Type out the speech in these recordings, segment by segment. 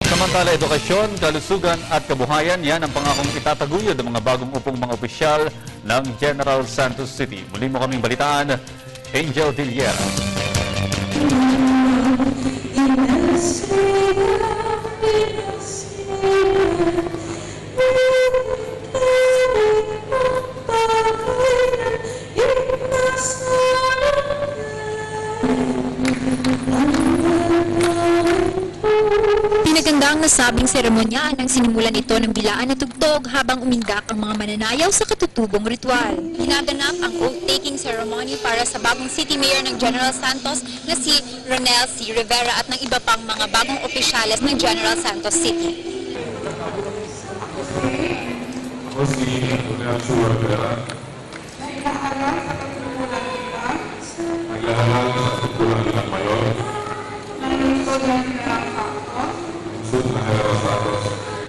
Samantala, edukasyon, kalusugan at kabuhayan, yan ang pangakong itataguyod ng mga bagong upong mga opisyal ng General Santos City. Muli mo kaming balitaan, Angel Dillera. Pinaganda ang nasabing seremonya nang sinimulan ito ng bilaan na tugtog habang umindak ang mga mananayaw sa katutubong ritual. Ginaganap ang oath-taking ceremony para sa bagong City Mayor ng General Santos na si Ronel C. Rivera at ng iba pang mga bagong opisyales ng General Santos City. Ako si Ronel C. Rivera. Naglahalang sa tungkulan bilang mayor.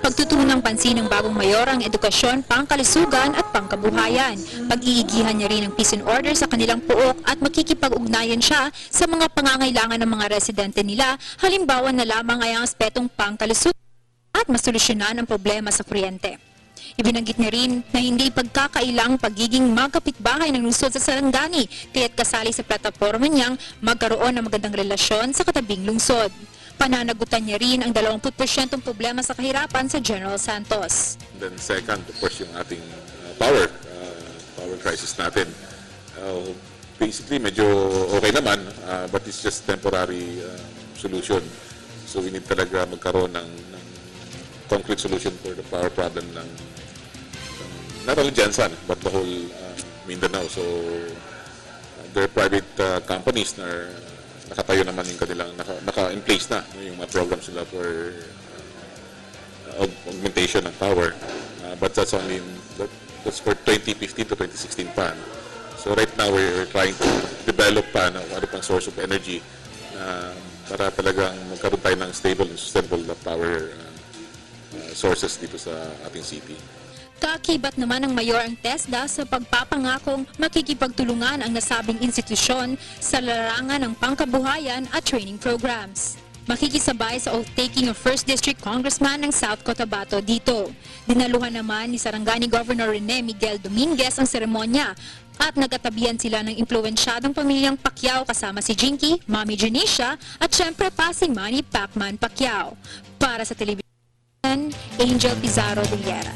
Pagtutunang pansin ng bagong mayor ang edukasyon, pangkalusugan at pangkabuhayan. Pag-iigihan niya rin ang peace and order sa kanilang puok at makikipag-ugnayan siya sa mga pangangailangan ng mga residente nila, halimbawa na lamang ay ang aspetong pangkalusugan at masolusyonan ang problema sa kuryente. Ibinanggit niya rin na hindi pagkakailang pagiging magkapitbahay ng lungsod sa Sarangani, kaya't kasali sa plataforma niyang magkaroon ng magandang relasyon sa katabing lungsod. Pananagutan niya rin ang 20% problema sa kahirapan sa General Santos. Then second, of course, yung ating power crisis natin. Basically, medyo okay naman, but it's just temporary solution. So we need talaga magkaroon ng concrete solution for the power problem ng not only Jansan, but the whole Mindanao. So there are private companies na nakatayo naman yung kanilang, naka-in place na yung mga programs nila for augmentation ng power. But that's only, that's for 2015 to 2016 pa. So right now, we're trying to develop pa ano pang source of energy para talagang magkaroon tayo ng stable and sustainable power sources dito sa ating city. Kaakibat naman ng mayor ang TESDA sa pagpapangakong makikipagtulungan ang nasabing institusyon sa larangan ng pangkabuhayan at training programs. Makikisabay sa oath-taking of 1st District Congressman ng South Cotabato dito. Dinaluhan naman ni Sarangani Governor Rene Miguel Dominguez ang seremonya at nagkatabihan sila ng impluwensyadong pamilyang Pacquiao kasama si Jinky, Mami Janisha at syempre pa si Manny Pacman Pacquiao. Para sa telebisyon, Angel Pizarro Dillera.